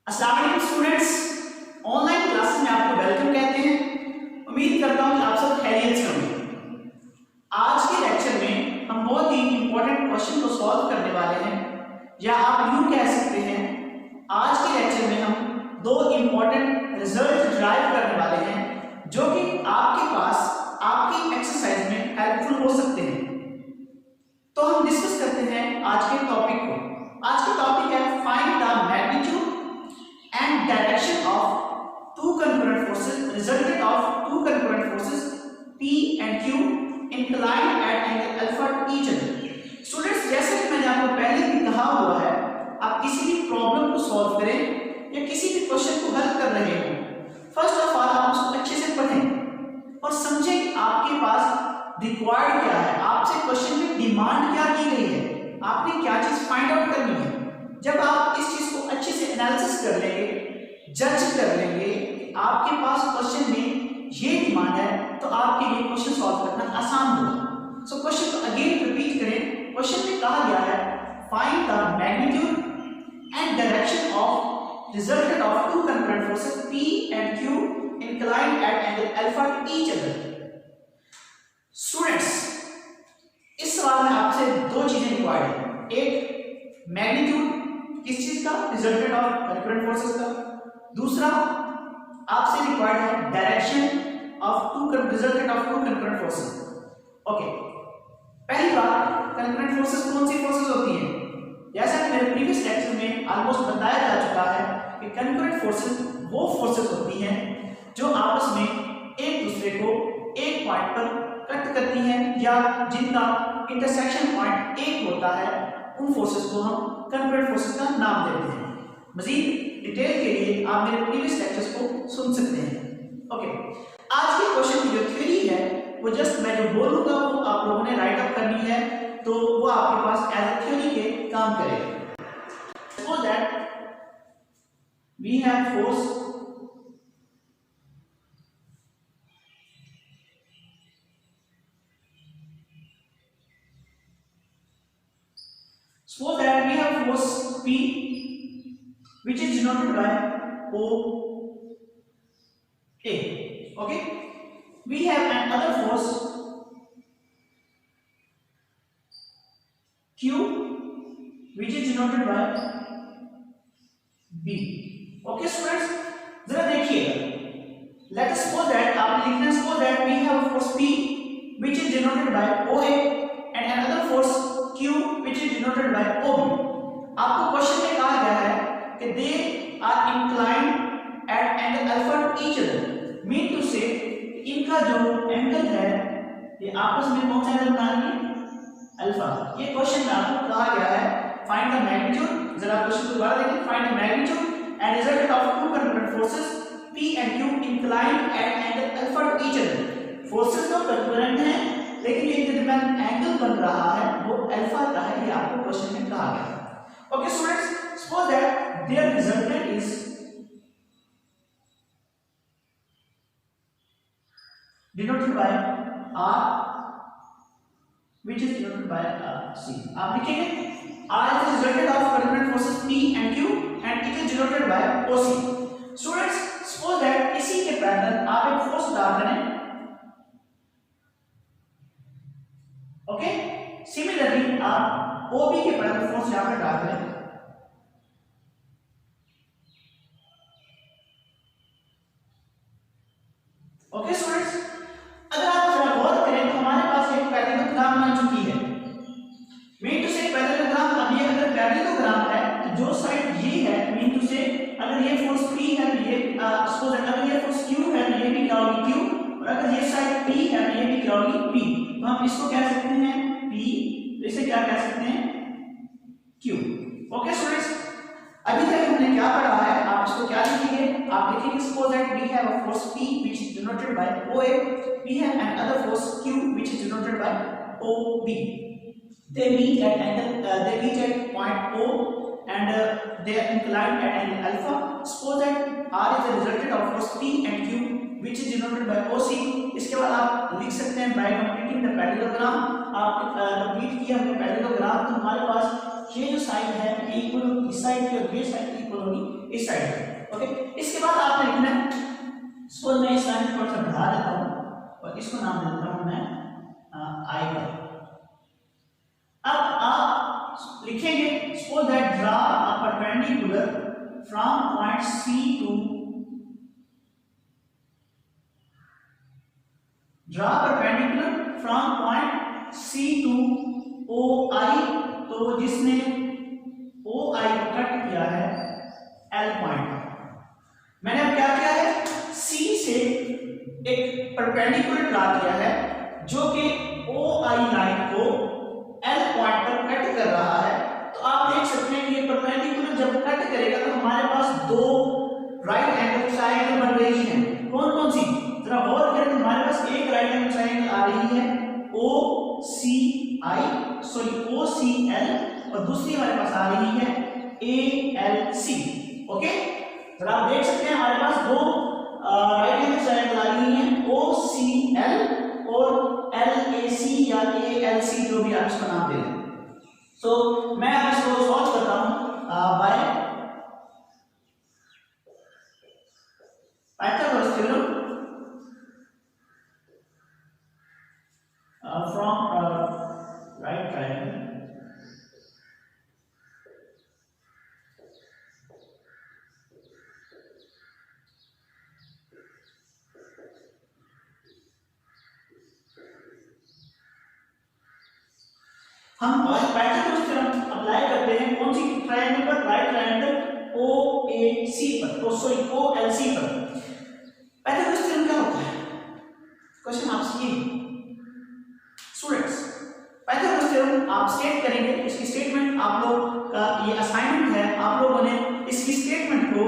अस्सलाम वालेकुम students, online classes में आपको वेलकम कहते हैं। उम्मीद करता हूं कि आप सब खैरियत से होंगे। आज के लेक्चर में हम बहुत ही इंपॉर्टेंट क्वेश्चन को सॉल्व करने वाले हैं, या आप यूं कह सकते हैं आज के लेक्चर में हम दो इंपॉर्टेंट रिजल्ट ड्राइव करने वाले हैं जो कि आपके पास आपकी एक्सरसाइज में हेल्पफुल हो सकते हैं। तो हम डिस्कस करते हैं आज के टॉपिक को। आज का टॉपिक है find the magnitude and direction of two concurrent forces resultant of two concurrent forces P and Q inclined at angle alpha to each other। Students, जैसे कि मैंने आपको पहले भी कहा हुआ है, आप किसी भी प्रॉब्लम को सॉल्व करें या किसी भी क्वेश्चन को हल कर रहे हो, फर्स्ट ऑफ ऑल आप उसको अच्छे से पढ़ें और समझें कि आपके पास रिक्वायर्ड क्या है, आपसे क्वेश्चन में डिमांड क्या की गई है, आपने क्या चीज फाइंड आउट करनी है। जब आप इस चीज को अच्छे से एनालिसिस कर लेंगे, जज कर लेंगे, आपके पास क्वेश्चन में ये डिमांड है, तो आपके लिए क्वेश्चन सॉल्व करना आसान होगा। सो क्वेश्चन को अगेन रिपीट करें। क्वेश्चन में कहा गया है find the magnitude and direction of resultant of two concurrent forces P and Q inclined at angle alpha to each other। Students, इस सवाल में आपसे दो चीजें रिक्वायर्ड है। एक, मैग्नीट्यूड किस चीज का, रिजल्टेंट ऑफ कंकरेंट फोर्सेस का। दूसरा, आपसे रिक्वायर्ड है direction of resultant of two concurrent forces. Okay, पहली बात, कंकरेंट फोर्सेस कौन सी फोर्सेस होती हैं? जैसा कि मेरे प्रीवियस लेक्चर में ऑलमोस्ट बताया जा चुका है कि कंकरेंट फोर्सेस वो फोर्सेस होती हैं जो आपस में एक दूसरे को एक पॉइंट पर कट करती हैं या जिनका इंटरसेक्शन पॉइंट एक होता है, उन फोर्सेस को हम कंकरेंट फोर्सेस का नाम देते हैं। मजीद डिटेल के लिए आप मेरे प्रीवियस लेक्चर्स को सुन सकते हैं। ओके, आज के क्वेश्चन की जो थ्योरी है वो जस्ट मैं जो बोलूंगा वो आप लोगों ने राइट अप करनी है, तो वो आपके पास एज अ थ्योरी के काम करेगा। Suppose that we have force suppose that we have force P which is denoted by O A. Okay, we have another force Q which is denoted by B. Okay students, जरा देखिएगा, let us suppose that आपने लिखना है suppose that we have a force P which is denoted by OA and another force Q which is denoted by OB। आपको question में कहा गया है कि they are inclined at angle alpha to each other, mean to say इनका जो angle है ये आपस में कौन सा एंगल बनाएंगे, अल्फा। ये क्वेश्चन में आपको कहा गया है फाइंड द मैग्नीट्यूड। जरा क्वेश्चन को दोबारा देखिए, find the magnitude and resultant of two concurrent forces P and Q inclined at angle alpha to each other। Forces तो कंकरेंट हैं लेकिन इनके दरमियान एंगल बन रहा है वो अल्फा का है, ये आपको क्वेश्चन में कहा गया है। Okay students, suppose that their resultant is denoted by R which is denoted by C। आप लिखेंगे R is the resultant of concurrent forces P and Q and it is denoted by OC। Students, suppose that इसी के parallel आप एक force डाल रहे हैं। Okay, similarly आप OB के पैरेलल फोर्स यहां पर डाल रहे हैं। ओके स्टूडेंट्स, अगर आप जरा गौर करें तो हमारे पास एक पैरेललोग्राम बन चुकी है। मीन टू से पैरेललोग्राम, अब ये अगर पैरेललोग्राम है तो जो साइड ये है, मीन टू से अगर ये फोर्स P है तो ये सपोज अगर ये फोर्स Q है तो ये भी क्या होगी Q, और अगर ये साइड P है तो ये भी क्या होगी P। तो हम इसको कह सकते हैं P, इसे क्या कह सकते हैं Q। ओके स्टूडेंट्स, अभी तक हमने क्या पढ़ा है, आप इसको क्या लिखेंगे, आप लिखेंगे suppose that we have a force P which is denoted by OA, we have another force Q which is denoted by OB। they meet at point O and they are inclined at angle alpha। suppose that R is the resultant of force P and Q which is denoted by OC। इसके बाद आप लिख सकते हैं by completing the parallelogram। आप complete किया हमने parallelogram, तो हमारे पास ये जो साइड है इक्वल, इस साइड की और ये साइड इक्वल होगी, इस साइड पे। ओके, इसके बाद आपने लिखना है, सो मैं इस लाइन को थोड़ा सा बढ़ा देता हूं और इसको नाम दे देता हूं मैं आई का। अब आप लिखेंगे so that draw a perpendicular from point C to draw perpendicular from point C to O I. तो जिसने ओ आई को कट किया है एल पॉइंट, मैंने अब क्या किया है, सी से एक परपेंडिकुलर ड्रा किया है जो कि ओ आई लाइन को एल पॉइंट पर कट कर रहा है। तो आप देख सकते हैं ये परपेंडिकुलर जब कट करेगा तो हमारे पास दो राइट एंगल ट्रायंगल बन रही है। कौन कौन सी, जरा गौर करें, हमारे पास एक राइट एंगल ट्रायंगल आ रही है ओ सी आई, सॉरी ओ सी एल, और दूसरी हमारे पास आ रही है ए एल सी। ओके, जरा आप देख सकते हैं हमारे पास दो राइट हैंड ट्रायंगल आ रही हैं ओ सी एल और एल ए सी या ए एल सी, जो भी आप इसका नाम दे दें। सो मैं अब इसको सॉल्व करता हूं by Pythagoras theorem from right triangle. हम पाइथागोरस थ्योरम अप्लाई करते हैं कौन सी ट्रायंगल पर, राइट ट्रायंगल ओ ए सी पर, तो सॉरी ओ एल सी पर। पाइथागोरस थ्योरम क्या होता है, क्वेश्चन आपसे ये स्टूडेंट्स। पाइथागोरस थ्योरम आप स्टेट करेंगे, इसकी स्टेटमेंट आप लोग का ये असाइनमेंट है, आप लोगों ने इसकी स्टेटमेंट को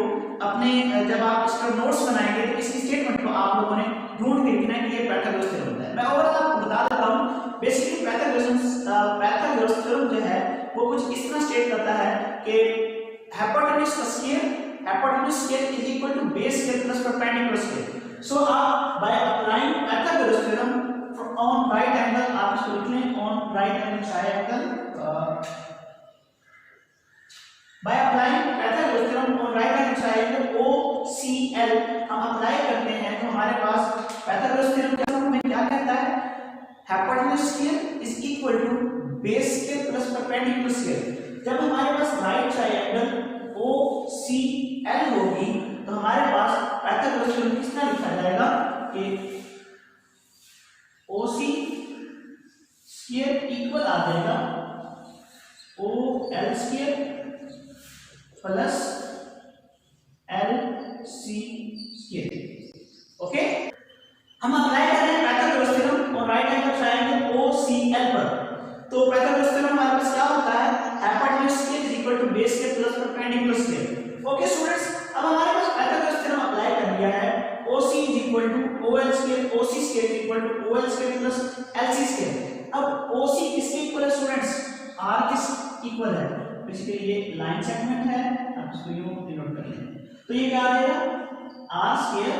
अपने जब आप इसका नोट्स बनाएंगे तो इसकी स्टेटमेंट को आप लोगों ने ढूंढ के लिखना है कि ये पाइथागोरस थ्योरम होता है। मैं ओवरऑल आपको बता देता हूं, बेसिकली पाइथागोरस थ्योरम जो है वो कुछ इस तरह स्टेट करता है कि हाइपोटेन्यूज का square, hypotenuse square is equal to base square plus perpendicular square. So आप by applying Pythagoras theorem on right angle, आप इसको लिख लें on right angle triangle, by applying Pythagoras theorem on right angle triangle O C L हम apply करते हैं तो हमारे पास पाइथागोरस थ्योरम में क्या कहता है, hypotenuse square is equal to base square plus perpendicular square. जब हमारे पास right triangle O C L होगी तो हमारे पास पाइथागोरस थ्योरम किस तरह लिखा जाएगा कि ओ सी स्क्वायर इक्वल आ जाएगा O L square plus L C square. Okay, हम अप्लाई कर रहे हैं पाइथागोरस थ्योरम और right angle triangle O C L पर। तो पाइथागोरस थ्योरम हमारे पास क्या होता है, hypotenuse square is equal to base square plus perpendicular square. Okay students, अब हमारे पास पाइथागोरस थ्योरम अप्लाई कर दिया है, OC is equal to OL square, OC square is equal to OL square plus LC square. अब OC किसके equal है students, R किस equal है, बेसिकली ये लाइन सेगमेंट है, आप इसको यूं डिनोट कर लें तो ये क्या आ जाएगा R स्क्वायर,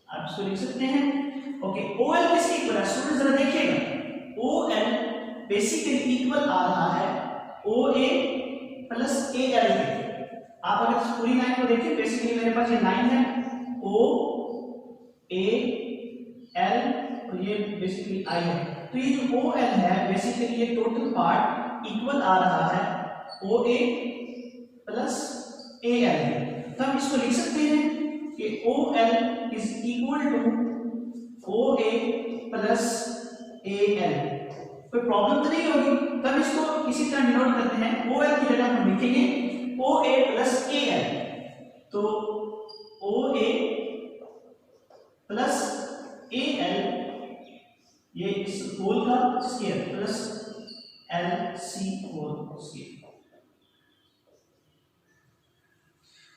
आप इसको लिख सकते हैं। ओके, OL किसके इक्वल है स्टूडेंट्स, जरा देखिएगा OL बेसिकली इक्वल आ रहा है OA प्लस AL के। आप अगर पूरी लाइन को देखें, बेसिकली मेरे पास ये लाइन है O A L और ये बेसिकली I है, तो ये जो OL है बेसिकली ये टोटल पार्ट इक्वल आ रहा है OA प्लस AL। तो हम इसको लिख सकते हैं कि OL is equal to OA plus AL। कोई प्रॉब्लम तो नहीं होगी, तो हम इसको इसी तरह डिनोट करते हैं, OL की जगह हम लिखेंगे OA प्लस AL। तो OA प्लस AL ये इस होल का square plus LC whole square.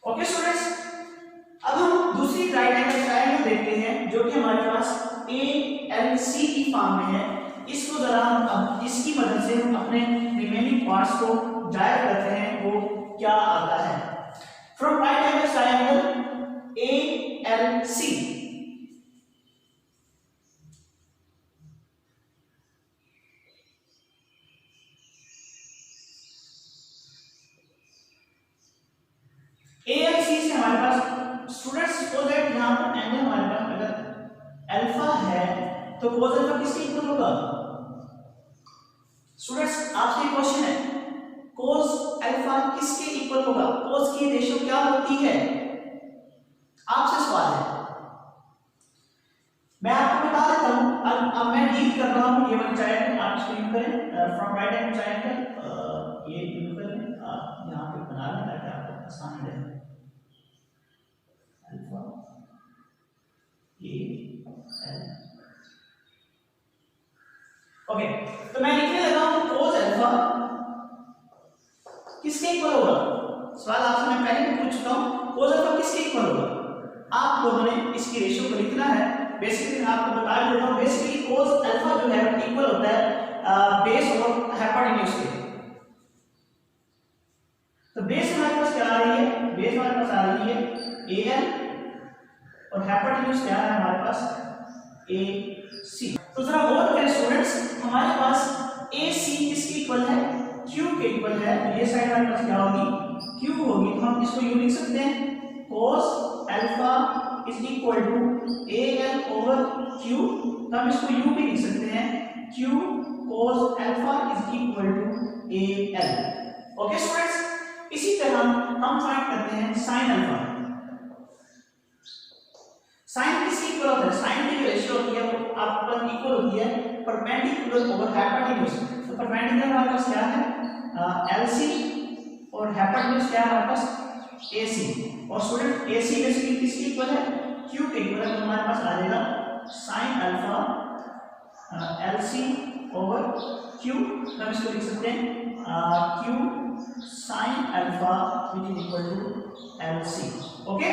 Okay students, अब हम दूसरी राइट एंगल ट्रायंगल देखते हैं जो कि हमारे पास ALC की फॉर्म में है। इसको जरा हम इसकी मदद से हम अपने रिमेनिंग पार्ट्स को ड्राइव करते हैं, वो क्या आता है। From right angle triangle ALC तो cos अल्फा किसके इक्वल होगा? स्टूडेंट्स आपसे क्वेश्चन है, cos अल्फा किसके इक्वल होगा? cos की रेशियो क्या होती है? आपसे सवाल है। मैं आपको बता देता हूं, अब मैं रीड कर रहा हूं ये वाला ट्रायंगल, आप इसको यूज करें फ्रॉम राइट एंगल ट्रायंगल, ये यूज करें आप यहां पे बना लें ताकि आपको आसान रहे। अल्फा ए एल, ओके, तो मैं लिखने लगा हूं cos अल्फा किसके इक्वल होगा? सवाल आपसे मैं पहले भी पूछ चुका हूं, cos अल्फा किसके इक्वल होगा? आप लोगों ने इसकी रेशियो को लिखना है। बेसिकली मैं आपको बता देता हूं, बेसिकली cos अल्फा जो है इक्वल होता है बेस और हाइपोटेन्यूज के। तो बेस हमारे पास क्या आ रही है? बेस हमारे पास आ रही है al और हाइपोटेन्यूज क्या है हमारे पास? ac। तो जरा गौर करें स्टूडेंट्स, हमारे पास ac किसके इक्वल है? q के इक्वल है। तो ये साइड हमारे पास क्या होगी? q होगी। तो हम इसको यूं लिख सकते हैं, cos alpha is equal to al over q। तो हम इसको u भी लिख सकते हैं, q cos alpha is equal to al। Okay students, इसी तरह हम फाइंड करते हैं sin अल्फा। sin किसके इक्वल होता है? sin की जो रेशियो होती है वो आपको इक्वल होती है परपेंडिकुलर ओवर हाइपोटेन्यूज। तो परपेंडिकुलर हमारे पास क्या है? LC और हाइपोटेन्यूज क्या है हमारे पास? AC। और स्टूडेंट AC बेसिकली किसके इक्वल है? Q के इक्वल है। तो हमारे पास आ जाएगा sin alpha LC over Q। हम इसको लिख सकते हैं Q sin alpha which is equal to LC। Okay,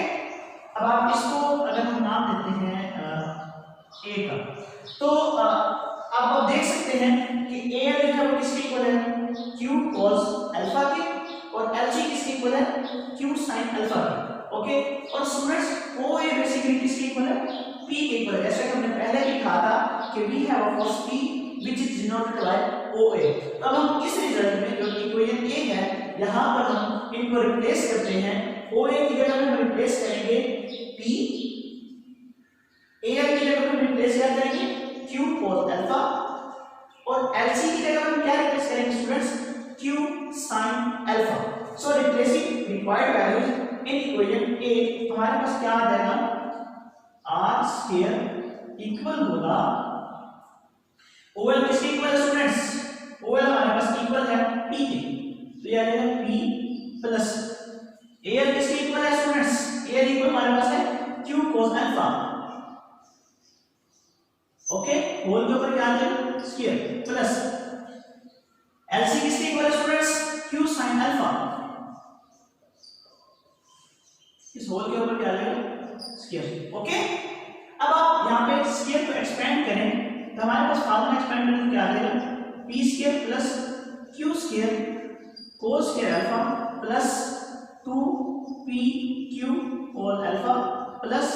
अब आप इसको अगर हम नाम देते हैं A का, तो आप देख सकते हैं कि A जो है वो किसके इक्वल है? Q cos अल्फा के, और LC किसके इक्वल है? Q sin अल्फा के। ओके, और स्टूडेंट्स OA बेसिकली किसके इक्वल है? P के इक्वल है। जैसे हमने पहले भी कहा था कि we have a force P which is denoted by OA। तो अब हम इस रिजल्ट में जो इक्वेशन A है, यहां पर हम इनको रिप्लेस करते हैं। OA की जगह में हम रिप्लेस करेंगे P, AL की जगह में रिप्लेस क्या करेंगे? Q cos अल्फा, और LC की जगह में क्या रिप्लेस करेंगे students? Q sin alpha. So replacing required values in equation A, हमारे पास क्या आ जाएगा? r स्क्वायर इक्वल होगा, OL किसके इक्वल है स्टूडेंट्स? OL हमारे पास इक्वल है P के, तो ये आ जाएगा P प्लस AL किसके इक्वल है स्टूडेंट्स? AL इक्वल हमारे पास है Q cos alpha. Okay, whole के ऊपर क्या आ जाएगा? स्क्वायर प्लस LC किसके इक्वल है स्टूडेंट्स? Q sin alpha. इस होल के ऊपर क्या आ जाएगा? स्क्वायर। ओके, अब आप यहां पे स्क्वायर को एक्सपेंड करें तो हमारे पास फार्मूला एक्सपेंड करें तो क्या आ जाएगा? P square plus Q square cos square alpha plus 2PQ cos alpha plus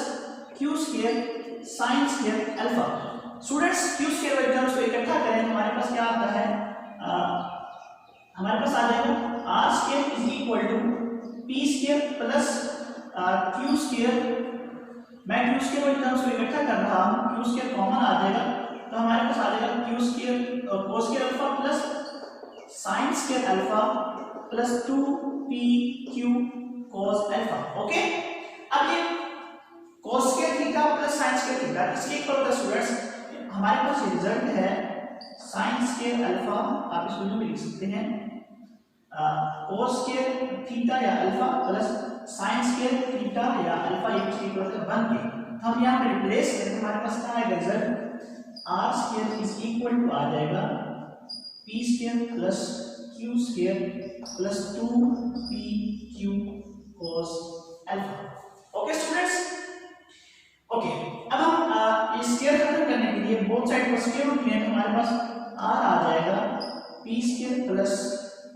Q square sin square alpha. Students Q square vectors को इकट्ठा करें तो हमारे पास क्या आता है? हमारे पास आ जाएगा r square is equal to p square plus q square. मैं q स्क्वायर वेक्टर्स को इकट्ठा कर रहा हूं, q स्क्वायर कॉमन आ जाएगा, तो हमारे पास आ जाएगा q square cos square alpha plus sin square alpha plus 2pq cos alpha. Okay, अब ये cos square theta plus sin square theta किसके इक्वल होता है स्टूडेंट्स? हमारे पास रिजल्ट है sin स्क्वायर अल्फा, आप इसको भी लिख सकते हैं cos स्क्वायर थीटा या alpha plus sin square theta या अल्फा, ये किसके इक्वल है? 1 के। हम यहां पे रिप्लेस करें तो हमारे पास क्या आएगा result? r square is equal to आ जाएगा p square plus q square plus 2pq cos alpha. Okay students, okay, अब हम ये स्क्वायर खत्म करने के लिए बोथ साइड को स्क्वायर रूट लें तो हमारे पास r आ जाएगा p square plus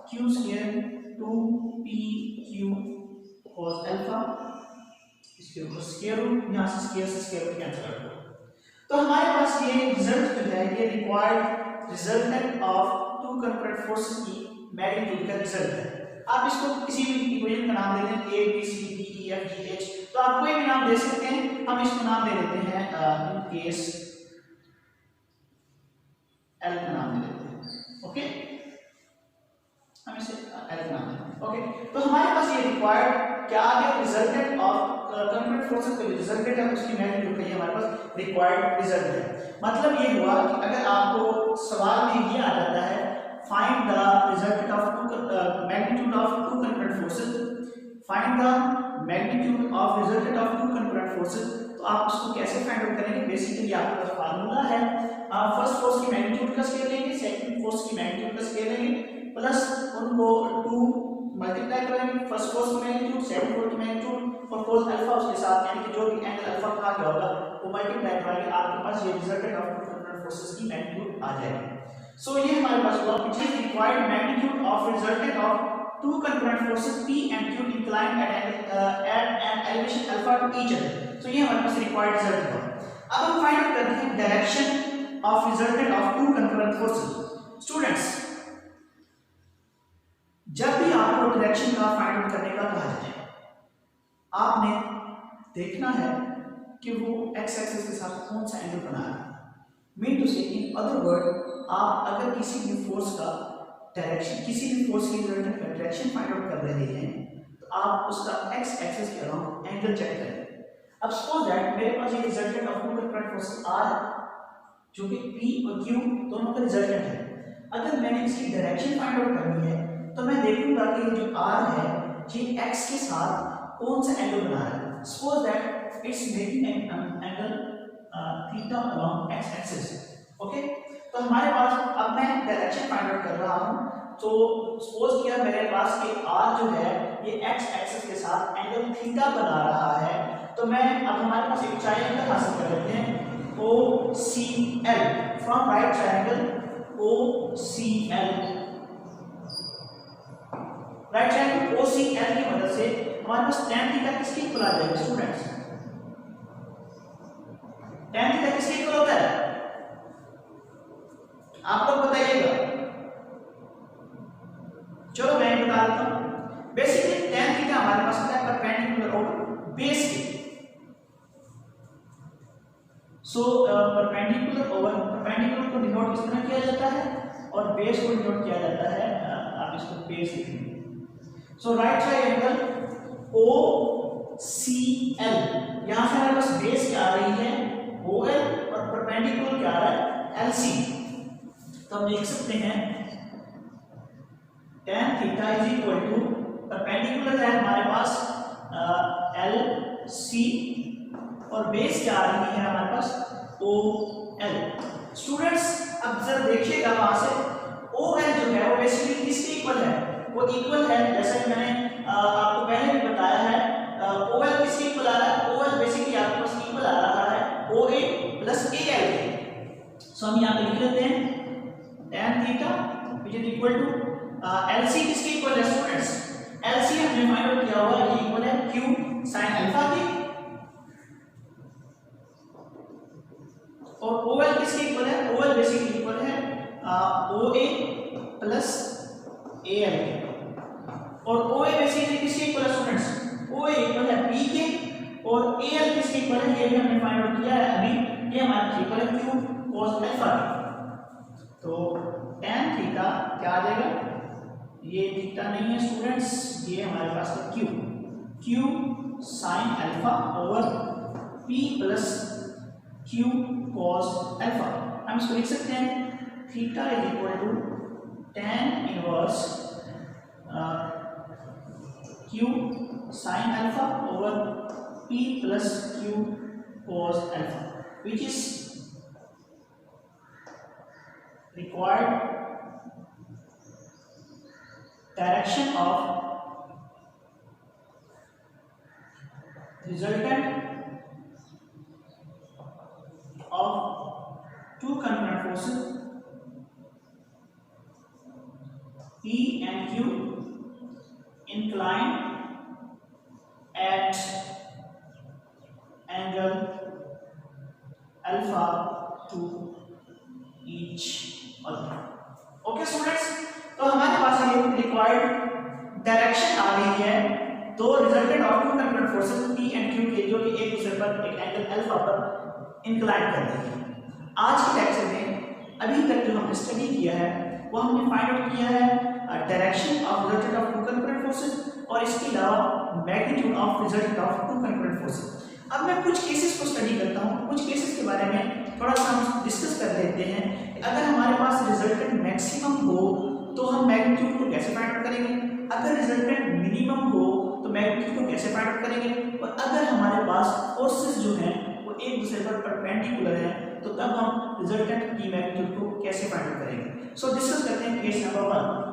q square 2pq cos alpha, इसके ऊपर स्क्वायर रूट, यहां से स्क्वायर कैंसिल कर दो। तो हमारे पास ये रिजल्ट जो है ये required resultant of two concurrent forces की मैग्नीट्यूड का रिजल्ट है। आप इसको किसी भी इक्वेशन का नाम दे दें, a b c d e f g h, तो आप कोई भी नाम दे सकते हैं। हम इसको नाम दे देते हैं इन केस एल का नाम दे देते हैं। ओके, हम इसे एल का नाम देते हैं। ओके, तो हमारे पास ये रिक्वायर्ड क्या आ गया, रिजल्टेंट ऑफ कंक्रीट फोर्सेस का रिजल्टेंट है उसकी मैग्नीट्यूड का, ये हमारे पास रिक्वायर्ड रिजल्ट है। मतलब ये हुआ कि अगर आपको सवाल में ये आ जाता है find the resultant of magnitude of two concrete forces, find the magnitude of resultant of two concrete forces, तो आप उसको कैसे फाइंड आउट करेंगे? बेसिकली आपके पास फार्मूला है, आप फर्स्ट फोर्स की मैग्नीट्यूड का स्केल लेंगे, सेकंड फोर्स की मैग्नीट्यूड का स्केल लेंगे, प्लस उनको 2 मल्टीप्लाई करेंगे, फर्स्ट फोर्स की मैग्नीट्यूड, सेकंड फोर्स की मैग्नीट्यूड और फोर्स अल्फा उसके साथ, यानी कि जो भी एंगल अल्फा कहा गया होगा वो मल्टीप्लाई करेंगे, आपके पास ये resultant of two concrete forces की मैग्नीट्यूड आ जाएगी। सो ये हमारे पास हुआ which is required magnitude of resultant of two concurrent forces P and Q inclined at an elevation alpha to each other. So ये हमारे पास required result हुआ। अब हम फाइंड आउट करते हैं direction of resultant of two concurrent forces। Students, जब भी आपको डायरेक्शन का फाइंड आउट करने का कहा जाए, आपने देखना है कि वो x एक्सिस के साथ कौन सा एंगल बना रहा है। मीन टू से इन अदर वर्ड, आप अगर किसी भी फोर्स का डायरेक्शन, किसी भी फोर्स की रिजल्टेंट का डायरेक्शन फाइंड आउट कर रहे हैं, तो आप उसका x एक्सिस के अराउंड एंगल चेक करें। अब सपोज दैट मेरे पास ये resultant of two concrete forces r है, जो कि p और q दोनों का रिजल्टेंट है। अगर मैंने इसकी डायरेक्शन फाइंड आउट करनी है, तो मैं देखूंगा कि जो r है ये x के साथ कौन सा एंगल बना रहा है। Suppose that it's making an angle theta along x axis. Okay, तो हमारे पास, अब मैं डायरेक्शन फाइंड आउट कर रहा हूं, तो सपोज किया मेरे पास कि r जो है ये x एक्सिस के साथ एंगल थीटा बना रहा है, तो मैं, अब हमारे पास एक ट्रायंगल हासिल कर लेते हैं OCL, from right triangle OCL, right triangle OCL की मदद से हमारे पास tan थीटा किसके इक्वल आ जाएगा? स्टूडेंट्स, tan थीटा किसके इक्वल होता है? आप लोग बताइएगा। चलो मैं बता देता हूं। बेसिकली tan थीटा हमारे पास होता है परपेंडिकुलर ओवर बेस के। सो परपेंडिकुलर को डिनोट किस तरह किया जाता है और बेस को डिनोट किया जाता है, आप इसको बेस लिखेंगे। सो राइट ट्रायंगल OCL, यहां से हमारे पास बेस क्या आ रही है OL और परपेंडिकुलर क्या आ रहा है LC। तो हम लिख सकते हैं tan theta is equal to, perpendicular है हमारे पास LC और बेस क्या आ रही है हमारे पास OL। स्टूडेंट्स, अब जरा देखिएगा वहां से OL जो है वो बेसिकली किसके इक्वल है? वो इक्वल है, जैसा कि मैंने आपको पहले भी बताया है, OL किसके इक्वल आ रहा है? OL बेसिकली आपके पास इक्वल आ रहा है OA प्लस AL के। सो हम यहां पे लिख लेते हैं tan theta which is equal to LC किसके इक्वल है? स्टूडेंट्स, LC हमने फाइंड आउट किया हुआ, ये इक्वल है Q sin अल्फा के, और OL किसके इक्वल है? OL बेसिकली इक्वल है OA प्लस AL के, और OA बेसिकली किसके इक्वल है? स्टूडेंट्स, OA इक्वल है P के, और AL किसके इक्वल है? ये भी हमने फाइंड आउट किया है अभी, ये हमारा इक्वल है Q cos अल्फा के। तो tan थीटा क्या आ जाएगा? ये थीटा नहीं है स्टूडेंट्स, ये हमारे पास है Q sin alpha over P plus Q cos alpha. हम इसको लिख सकते हैं theta is equal to tan inverse Q sin alpha over P plus Q cos alpha, which is required direction of resultant of two concurrent forces P and Q inclined at angle alpha to each other। Okay students, तो हमारे पास ये required direction आ गई है, तो resultant of two concrete forces P and Q के, जो कि एक दूसरे पर एक एंगल अल्फा पर इंक्लाइन कर देंगे। आज के लेक्चर में अभी तक जो हमने स्टडी किया है वो हमने फाइंड आउट किया है direction of resultant of two concurrent forces और इसके अलावा magnitude of resultant of two concurrent forces. अब मैं कुछ केसेस को स्टडी करता हूँ, कुछ केसेस के बारे में थोड़ा सा हम डिस्कस कर लेते हैं। अगर हमारे पास रिजल्टेंट मैक्सिमम हो तो हम मैग्नीट्यूड को कैसे फाइंड आउट करेंगे, अगर रिजल्टेंट मिनिमम हो तो मैग्नीट्यूड को कैसे फाइंड आउट करेंगे, और अगर हमारे पास फोर्सेस जो हैं वो एक दूसरे पर परपेंडिकुलर हैं तो तब हम रिजल्टेंट की मैग्नीट्यूड को कैसे फाइंड आउट करेंगे। सो डिस्कस करते हैं केस नंबर 1।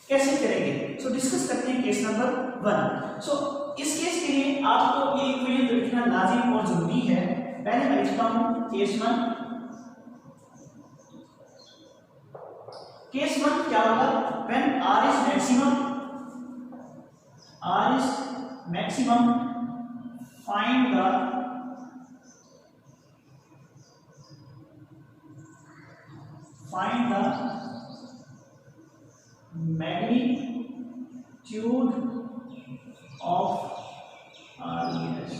कैसे करेंगे, सो डिस्कस करते हैं केस नंबर 1। सो इस केस के लिए आपको ये इक्वेशन तो लिखना लाजिम और जरूरी है। पहले मैं लिखता हूं केस 1। केस 1 क्या होगा, when r is maximum find the magnitude of RES।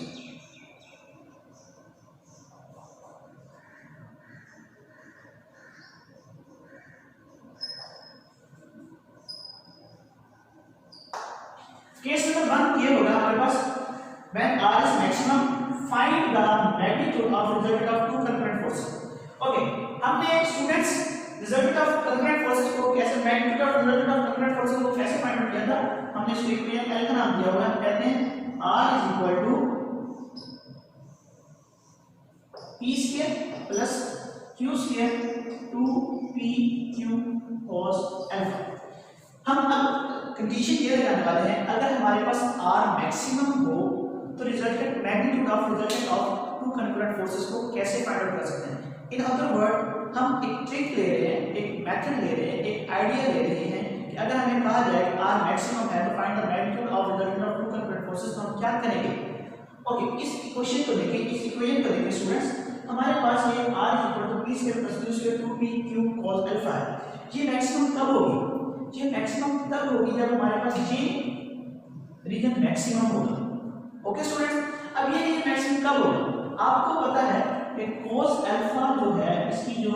Case number 1 ये होगा हमारे पास when R is maximum find the magnitude of resultant of two concurrent forces। Okay, हमने students resultant of concurrent forces को कैसे, magnitude of resultant of concurrent forces को कैसे find out किया था, हमने इसको इक्वेशन L का नाम दिया हुआ है। कहते हैं R P square plus Q square 2PQ cos alpha. हम अब कंडीशन ये लगाने वाले हैं, अगर हमारे पास R मैक्सिमम हो तो resultant magnitude of resultant of two concurrent forces को कैसे फाइंड आउट कर सकते हैं। इन अदर वर्ड हम एक ट्रिक ले रहे हैं, एक मेथड ले रहे हैं, एक आइडिया ले रहे हैं कि अगर हमें कहा जाए कि R मैक्सिमम है तो find the magnitude of resultant of two concurrent forces, तो हम क्या करेंगे। ओके, इस इक्वेशन को देखिए, इस इक्वेशन को देखिए स्टूडेंट्स, हमारे पास ये R P square plus Q square 2PQ cos alpha है। ये मैक्सिमम कब होगी, ये मैक्सिमम तब होगी जब हमारे पास ये रीजन मैक्सिमम होगा। ओके स्टूडेंट्स, अब ये मैक्सिमम कब होगा, आपको पता है कि cos अल्फा जो है, इसकी जो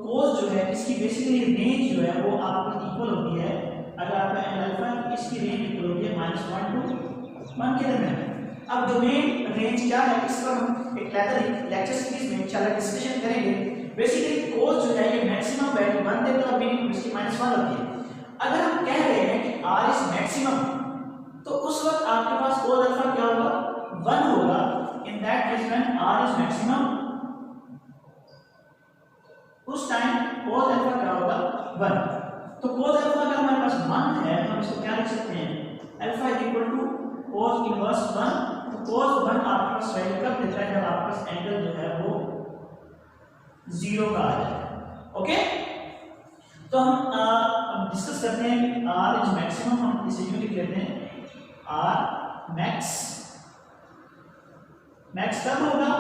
cos जो है इसकी बेसिकली रेंज जो है वो आपको इक्वल होती है, अगर आपका n अल्फा इसकी रेंज इक्वल होती है -1 to 1 के दरमियान। अब डोमेन रेंज क्या है, इस पर हम एक लेक्चर सीरीज में इंशाल्लाह डिस्कशन करेंगे। बेसिकली cos जो है ये मैक्सिमम वैल्यू 1 देता है, मीनिंग इसकी -1 होती है। अगर हम कह रहे हैं कि r इज मैक्सिमम तो उस वक्त आपके पास cos अल्फा क्या होगा, 1 होगा। In that case when r is maximum उस टाइम cos अल्फा क्या होगा, 1। तो cos अल्फा अगर हमारे पास 1 है हम इसको क्या लिख सकते हैं, alpha is equal to cos inverse 1। तो cos 1 आपके पास वैल्यू कब देता है, जब आपके पास एंगल जो है वो 0 का आ जाए। ओके, तो हम डिस्कस करते हैं कि r इज मैक्सिमम, हम इसे यूं लिख लेते हैं r मैक्स कब होगा,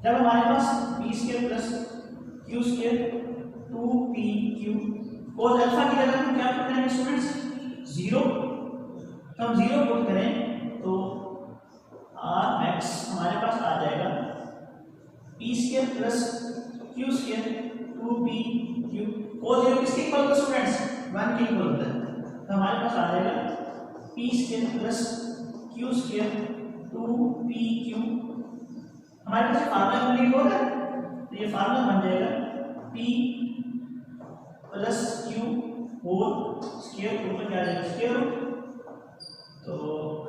जब हमारे पास p square plus Q square 2PQ cos alpha की जगह हम क्या पुट करेंगे स्टूडेंट्स, 0। तो हम 0 पुट करें तो R मैक्स हमारे पास आ जाएगा p square plus Q square 2PQ cos 0 किसके इक्वल होगा स्टूडेंट्स, 1 के इक्वल होता है। तो हमारे पास आ जाएगा p square plus Q square 2PQ। हमारे पास फार्मूला कंप्लीट हो रहा है, तो ये फार्मूला बन जाएगा p plus q whole square ऊपर क्या आ जाएगा स्क्वायर रूट। तो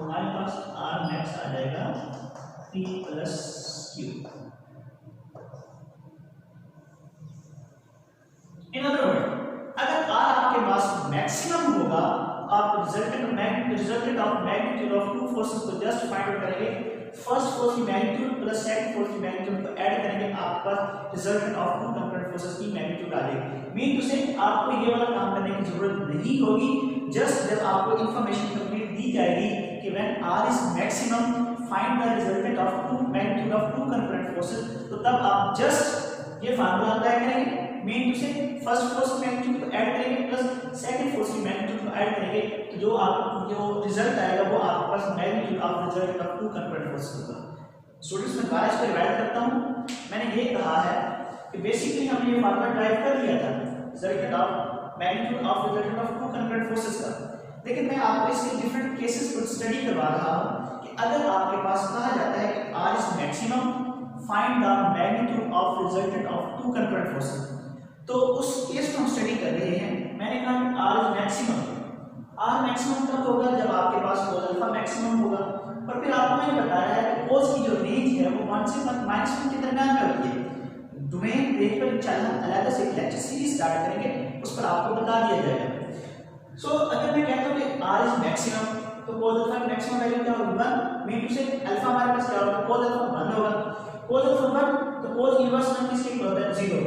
हमारे पास r मैक्स आ जाएगा p plus q। In other word, अगर r आपके पास मैक्सिमम होगा, आप resultant of magnitude of two forces को जस्ट फाइंड आउट करेंगे। फर्स्ट फोर्स की मैग्नीट्यूड प्लस सेकंड फोर्स की मैग्नीट्यूड को ऐड करेंगे, आपका resultant of two concurrent forces की मैग्नीट्यूड आ जाएगी। मीन टू से आपको ये वाला काम करने की जरूरत नहीं होगी। जस्ट जब आपको इंफॉर्मेशन कंप्लीट दी जाएगी कि when R is maximum find the resultant of two magnitude of two concurrent forces, तो तब आप जस्ट ये फार्मूला अप्लाई करेंगे। मीन टू से फर्स्ट फोर्स की मैग्नीट्यूड को ऐड करेंगे प्लस सेकंड फोर्स की मैग्नीट्यूड को ऐड करेंगे, तो जो रिजल्ट आएगा वो आपके पास magnitude of result of two concurrent forces होगा। स्टूडेंट्स मैं दोबारा इसको रिवाइज करता हूँ। मैंने ये कहा है कि बेसिकली हमने ये फार्मूला ड्राइव कर लिया था resultant of magnitude of resultant of two concurrent forces का, लेकिन मैं आपको इसके डिफरेंट केसेस को स्टडी करवा रहा हूँ कि अगर आपके पास कहा जाता है कि R is maximum find the magnitude of resultant of two concurrent forces, तो उस केस को हम स्टडी कर रहे हैं। मैंने कहा R is maximum, R maximum तब होगा जब आपके पास कोस अल्फा मैक्सिमम होगा, और फिर आपको मैंने बताया है कि कोस की जो रेंज है वो 1 से -1 के दरमियान में होती है। डोमेन रेंज पर इंशाल्लाह हम अलग से लेक्चर सीरीज स्टार्ट करेंगे, उस पर आपको बता दिया जाएगा। सो अगर मैं कहता हूँ कि आर इज मैक्सिमम, तो कोस अल्फा की मैक्सिमम वैल्यू क्या होगी 1, मीन टू से अल्फा हमारे पास क्या होगा, कोस अल्फा 1 होगा, कोस अल्फा 1 तो कोस इनवर्स 1 किसके इक्वल होता है 0।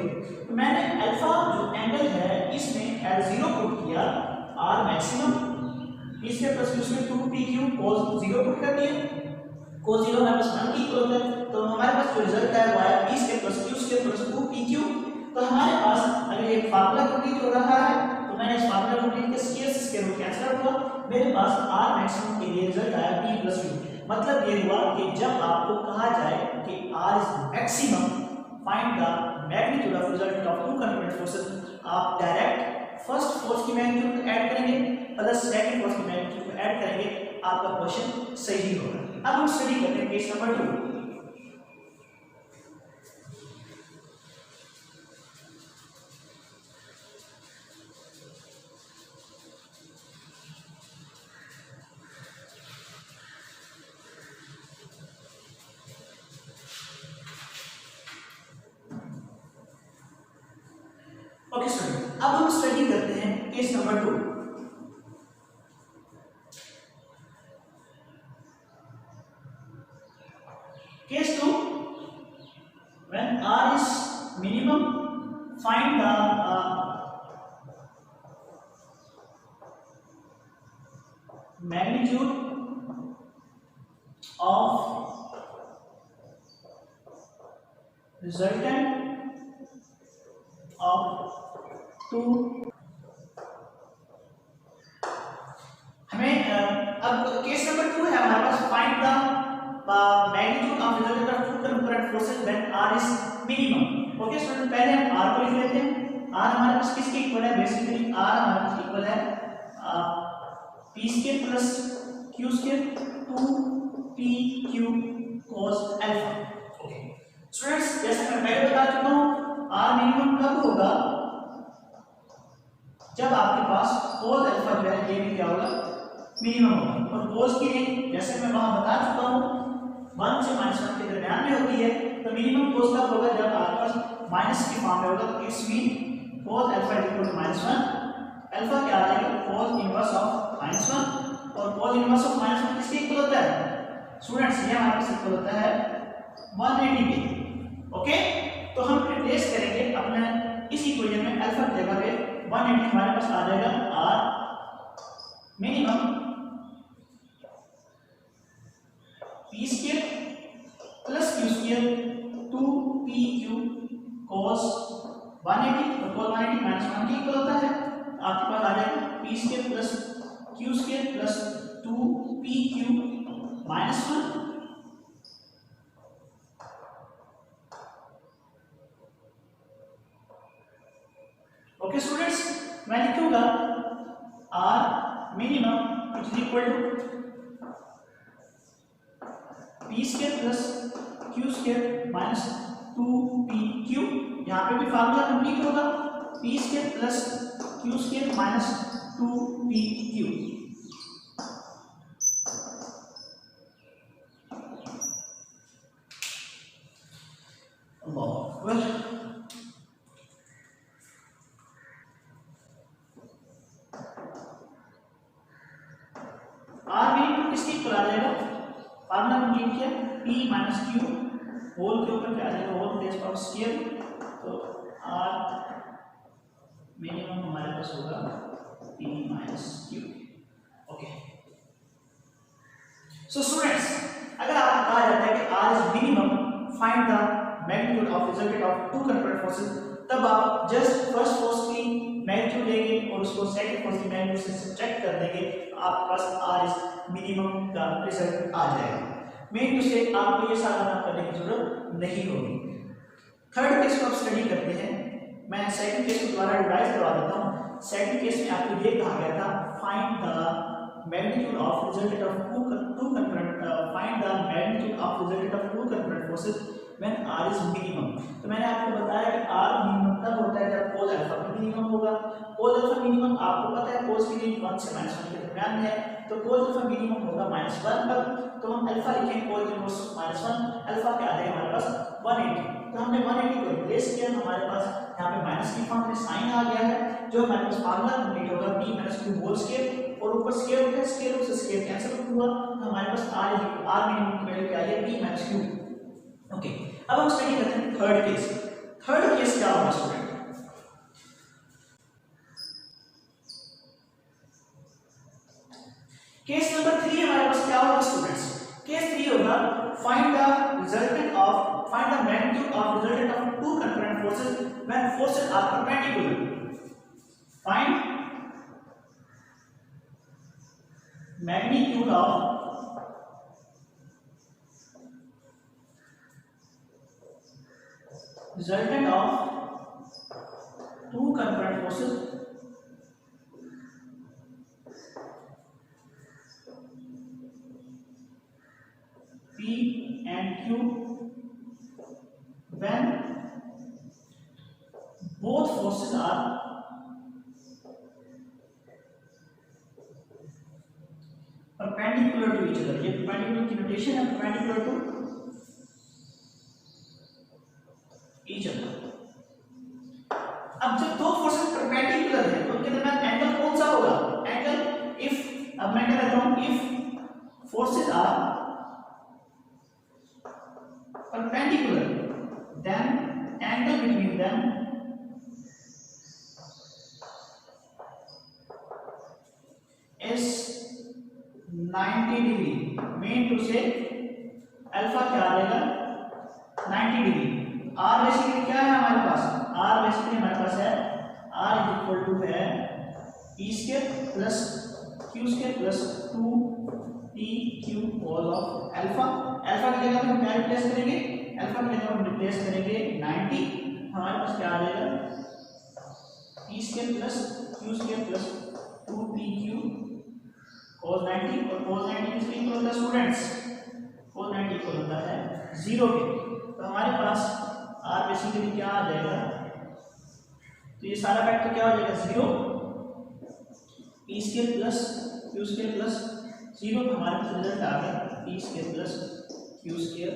तो मैंने अल्फा जो एंगल है इसमें एट 0 पुट किया, आर मैक्सिमम इसके प्लस उसमें 2pq cos 0 पुट कर दिया, cos 0 हमारे पास 1 की इक्वल होता है, तो हमारे पास जो रिजल्ट है वो आया p square plus q square plus 2pq। तो हमारे पास अगर ये फार्मूला कंप्लीट हो रहा है तो मैंने इस फार्मूला कंप्लीट के स्क्वायर से स्क्वायर रूट कैंसिल आउट हुआ, मेरे पास r मैक्सिमम के लिए रिजल्ट आया p प्लस q। मतलब ये हुआ कि जब आपको कहा जाए कि r is maximum find the magnitude of resultant of two concurrent forces, आप डायरेक्ट फर्स्ट फोर्स की मैग्नीट्यूड को ऐड करेंगे प्लस सेकंड फोर्स की मैग्नीट्यूड को ऐड करेंगे, आपका क्वेश्चन सही होगा। अब हम स्टडी करते हैं केस नंबर 2। ओके स्टूडेंट, अब हम स्टडी करते हैं case number 2। Case 2, when r is minimum find the magnitude of resultant of two. हमें अब केस नंबर 2 है हमारे पास, find the magnitude of resultant of two concurrent forces when r is minimum. Okay student, पहले हम r को लिख लेते हैं। r हमारे पास किसके इक्वल है, बेसिकली r हमारे पास इक्वल है p square plus q square 2pq cos alpha. Okay students, जैसे मैं पहले बता चुका हूं r मिनिमम कब होगा, जब आपके पास cos अल्फा जो है ये भी क्या होगा मिनिमम होगा, और cos की रेंज जैसे मैं वहां बता चुका हूं 1 से -1 के दरमियान में होती है। तो मिनिमम cos कब होगा, जब आपके पास माइनस की फॉर्म में होगा, तो it's mean cos alpha equal to -1। Alpha क्या आ जाएगा, cos इनवर्स ऑफ -1, और cos इनवर्स ऑफ -1 किसके इक्वल होता है स्टूडेंट्स, ये हमारे पास इक्वल होता है 180 के। ओके, तो हम रिप्लेस करेंगे अपने इस इक्वेशन में अल्फा की जगह पे 180 हमारे पास आ जाएगा r minimum p square plus q square 2pq cos 180, और cos 180 -1 के इक्वल होता है, आपके पास आ जाएगा p square plus q square plus 2pq -1। Okay students, मैं लिखूंगा r minimum is equal to p square plus q square minus 2pq। यहाँ पे भी फार्मूला कंप्लीट होगा, p square plus q square minus 2pq। r minimum किसके equal आ जाएगा, formula complete किया, p माइनस क्यू होल के ऊपर क्या आ जाएगा, होल प्लेस पावर स्केयर, तो r मिनिमम हमारे पास होगा p minus Q. Okay, so students, अगर आपको कहा जाता है कि r is minimum, find the magnitude of resultant of two concurrent forces, तब आप जस्ट फर्स्ट फोर्स की मैग्नीट्यूड लेंगे और उसको सेकंड फोर्स की मैग्नीट्यूड से सब्ट्रैक्ट कर देंगे, आपके पास r इज मिनिमम का रिजल्ट आ जाएगा। मेन टू से आपको ये सारा काम करने की जरूरत नहीं होगी। थर्ड केस को आप स्टडी करते हैं, मैं सेकंड केस को दोबारा रिवाइज करवा देता हूं। सेकंड केस में आपको ये कहा गया था, find the magnitude of resultant of two concurrent, find the magnitude of resultant of two concurrent forces when r is minimum. तो मैंने आपको बताया कि r मिनिमम तब होता है जब cos अल्फा भी मिनिमम होगा। cos अल्फा मिनिमम आपको पता है cos की रेंज 1 से -1 के दरमियान में है, तो cos अल्फा मिनिमम होगा -1 पर, तो हम अल्फा लिखेंगे cos इनवर्स -1, अल्फा क्या आ जाएगा हमारे पास 180, तो हमने 180 को रिप्लेस किया, हमारे पास यहाँ पे माइनस की फॉर्म में साइन आ गया है, जो हमारे पास फार्मूला कंप्लीट होगा p minus q whole square, और ऊपर स्क्वायर रूट है, स्क्वायर रूट से स्क्वायर कैंसिल हुआ, तो हमारे पास r मिनिमम की वैल्यू क्या आ गई, p माइनस q। ओके, अब हम स्टडी करते हैं थर्ड केस। थर्ड केस क्या होगा स्टूडेंट, केस नंबर 3 हमारे पास क्या होगा स्टूडेंट्स, केस 3 होगा, find the resultant of, find the magnitude of resultant of two concurrent forces when forces are perpendicular. Find magnitude of resultant of two concurrent forces P and Q when both forces are perpendicular to each other। ये perpendicular की notation है, perpendicular to each other। अब जब दो forces perpendicular है तो उनके दरमियान एंगल कौन सा होगा, एंगल इफ, अब मैं कह देता हूं if forces are perpendicular then angle between them is 90 degree. Mean to say alpha क्या आ जाएगा 90 डिग्री। r बेसिकली क्या है हमारे पास, r बेसिकली हमारे पास है r इज इक्वल टू है p square plus q square plus 2pq whole of alpha. Alpha की जगह पे हम क्या रिप्लेस करेंगे, अल्फा की जगह हम रिप्लेस करेंगे 90, हमारे पास क्या आ जाएगा p square plus q square plus 2pq cos 90, और cos 90 किसके इक्वल होता है स्टूडेंट्स, cos 90 इक्वल होता है 0 के। तो हमारे पास r बेसिकली क्या आ जाएगा, तो ये सारा फैक्टर क्या हो जाएगा 0, p square plus q square plus 0, तो हमारे पास रिजल्ट आ गया p square plus q square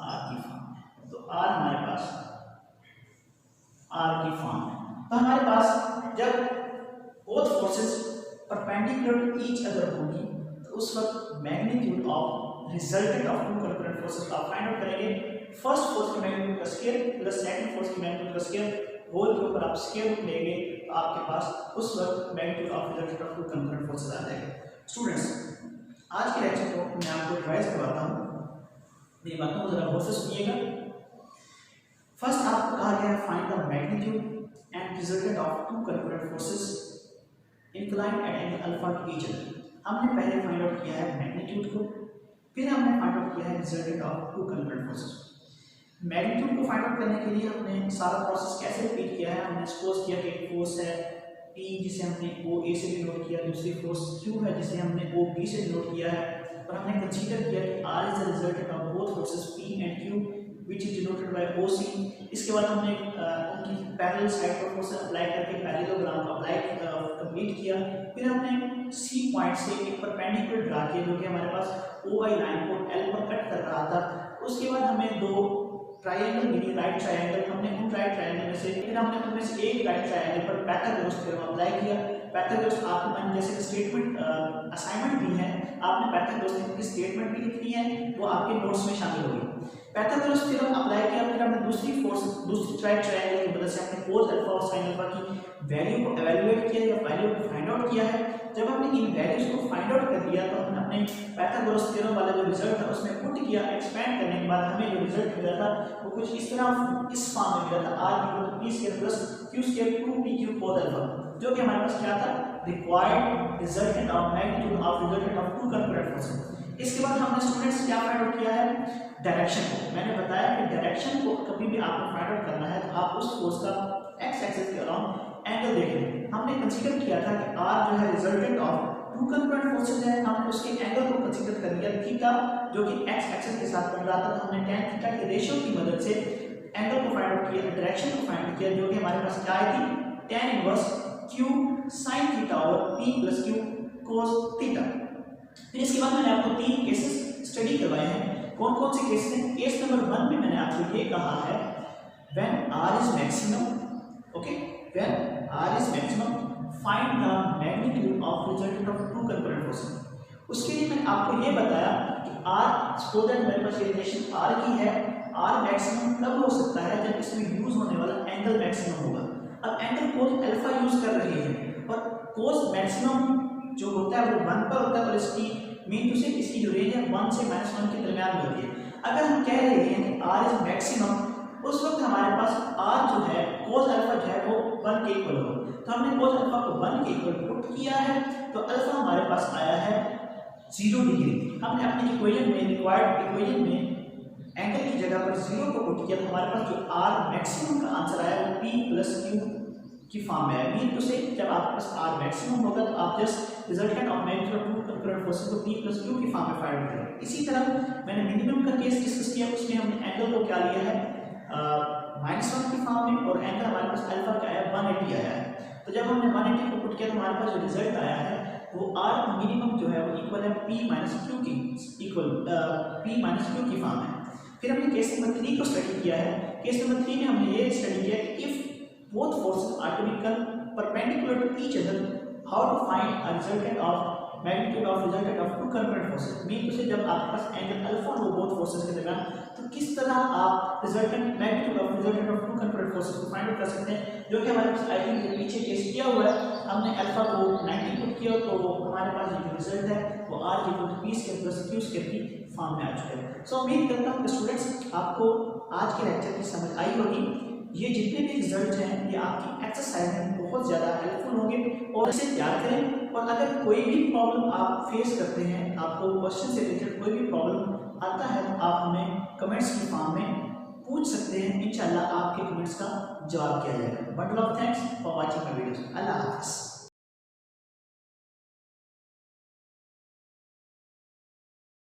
r की फॉर्म में। तो r हमारे पास r की फॉर्म में, तो हमारे पास जब both forces perpendicular to each other होगी तो उस वक्त magnitude of resultant of two concurrent forces का फाइंड आउट करेंगे। फर्स्ट फोर्स की मैग्नीट्यूड का स्क्वायर प्लस सेकंड फोर्स की मैग्नीट्यूड का स्क्वायर होल के ऊपर आप स्क्वायर रूट लेंगे तो आपके पास उस वक्त magnitude of resultant of two concurrent forces आ जाएगा। स्टूडेंट्स, आज के लेक्चर को मैं आपको रिवाइज करवाता हूं, मेरी बातों को जरा गौर से सुनिएगा। फर्स्ट आपको कहा गया है find the magnitude and resultant of two concurrent forces inclined at angle alpha to each other. हमने पहले फाइंड आउट किया है मैग्नीट्यूड को, फिर हमने फाइंड आउट किया है resultant of two concurrent forces. Magnitude को फाइंड आउट करने के लिए हमने सारा प्रोसेस कैसे रिपीट किया है, हमने सपोज किया कि एक फोर्स है P जिसे हमने OA से डिनोट किया, दूसरी फोर्स Q है जिसे हमने OB से डिनोट किया है, और हमने कंसीडर किया कि R is the resultant of both forces P and Q which is denoted by OC। इसके बाद हमने उनकी पैरेलल साइड पर फोर्स अप्लाई करके पैरेललोग्राम अप्लाई कंप्लीट किया। फिर हमने C पॉइंट से एक परपेंडिकुलर ड्रा किया जो कि हमारे पास OI लाइन को L पर कट कर रहा था। उसके बाद हमें दो ट्रायंगल मिली राइट ट्रायंगल, हमने उन राइट ट्रायंगल में से फिर हमने उनमें से एक राइट ट्रायंगल पर पाइथागोरस थ्योरम अप्लाई किया। पाइथागोरस आपको मैंने जैसे स्टेटमेंट असाइनमेंट दी है, आपने पाइथागोरस थ्योरम की स्टेटमेंट भी लिखनी है, वो आपके नोट्स में शामिल होगी। पाइथागोरस थ्योरम अप्लाई किया, फिर हमने दूसरी ट्रायंगल की मदद से अपने cos अल्फा और sin अल्फा की वैल्यू को एवेलुएट किया या वैल्यू को फाइंड आउट किया है। जब हमने इन वैल्यूज को फाइंड आउट कर दिया तो हमने अपने पाइथागोरस थ्योरम वाला जो रिजल्ट था उसमें पुट किया, एक्सपेंड करने के बाद हमें जो रिजल्ट मिला था वो कुछ इस तरह इस फॉर्म में मिला था, r = p² + q² 2pq cos alpha, जो कि हमारे पास क्या था, required resultant of magnitude of resultant of two concurrent forces. इसके बाद हमने स्टूडेंट्स क्या फाइंड आउट किया है, डायरेक्शन को। मैंने बताया कि डायरेक्शन को कभी भी आपको फाइंड आउट करना है तो आप उस फोर्स का एक्स एक्सिस के अराउंड एंगल देखें। हमने कंसीडर किया था कि r जो है resultant of two concurrent forces है, हमने उसके एंगल को कंसीडर कर लिया थीटा, जो कि एक्स एक्सिस के साथ बन रहा था, तो हमने tan थीटा के रेशियो की मदद से एंगल को फाइंड आउट किया, डायरेक्शन को फाइंड किया, जो कि हमारे पास क्या आई थी, tan inverse q sin theta और p + q cos थीटा। फिर इसके बाद मैंने आपको 3 केसेस स्टडी करवाए हैं। कौन कौन से केसेस हैं? केस नंबर 1 में मैंने आपको ये कहा है when r is maximum, okay, when r is maximum find the magnitude of resultant of two concurrent forces. उसके लिए मैंने आपको ये बताया कि r सो दैट मेरे पास ये रिलेशन r की है, r मैक्सिमम तब हो सकता है जब इसमें यूज होने वाला एंगल मैक्सिमम होगा। अब एंगल cos अल्फा यूज कर रहे हैं और cos मैक्सिमम जो होता है वो 1 पर होता है और इसकी मीन टू से इसकी जो रेंज है 1 से -1 के दरमियान में होती है। अगर हम कह रहे हैं कि r इज मैक्सिमम, उस वक्त हमारे पास r जो है cos अल्फा जो है वो 1 के इक्वल होगा, तो हमने cos अल्फा को 1 के इक्वल पुट किया है, तो अल्फा हमारे पास आया है 0 डिग्री। हमने अपनी इक्वेशन में, रिक्वायर्ड इक्वेशन में एंगल की जगह पर 0 को पुट किया, तो हमारे पास जो r मैक्सिमम का आंसर आया वो p + q की फॉर्म में है। मीन टू से जब आपके पास r मैक्सिमम होगा तो आप just resultant of magnitude of two concurrent forces को p + q की फॉर्म में फाइंड करेंगे। इसी तरह मैंने मिनिमम का केस डिस्कस किया, उसमें हमने एंगल को क्या लिया है, -1 की फॉर्म में, और एंगल हमारे पास अल्फा क्या है, 180 आया है। तो जब हमने 180 को पुट किया तो हमारे पास जो रिजल्ट आया है वो r मिनिमम जो है वो इक्वल है p - q की, इक्वल p - q की फॉर्म है। फिर हमने केस नंबर 3 को स्टडी किया है। केस नंबर 3 में हमने ये स्टडी किया कि if both forces are to be perpendicular to each other, how to find a resultant of magnitude of resultant of two concurrent forces। Mean से जब आपके पास एंगल अल्फा हो both forces के दरमियान, तो किस तरह आप resultant magnitude of resultant of two concurrent forces को फाइंड आउट कर सकते हैं, जो कि हमारे पास आई थिंक पीछे केस किया हुआ है। हमने अल्फा को 90 पुट किया तो हमारे पास जो रिजल्ट है वो r = p² + q² की फॉर्म में आ चुका है। सो उम्मीद करता हूँ कि स्टूडेंट्स आपको आज के लेक्चर की समझ आई होगी। ये जितने भी रिजल्ट हैं ये आपकी एक्सरसाइज में बहुत ज़्यादा हेल्पफुल होंगे, और इसे तैयार करें। और अगर कोई भी प्रॉब्लम आप फेस करते हैं, आपको क्वेश्चन से रिलेटेड कोई भी प्रॉब्लम आता है, तो आप हमें कमेंट्स की फॉर्म में पूछ सकते हैं। इंशाल्लाह आपके कमेंट्स का जवाब किया जाएगा। But lot of thanks for watching my videos. अल्लाह हाफ़िज़।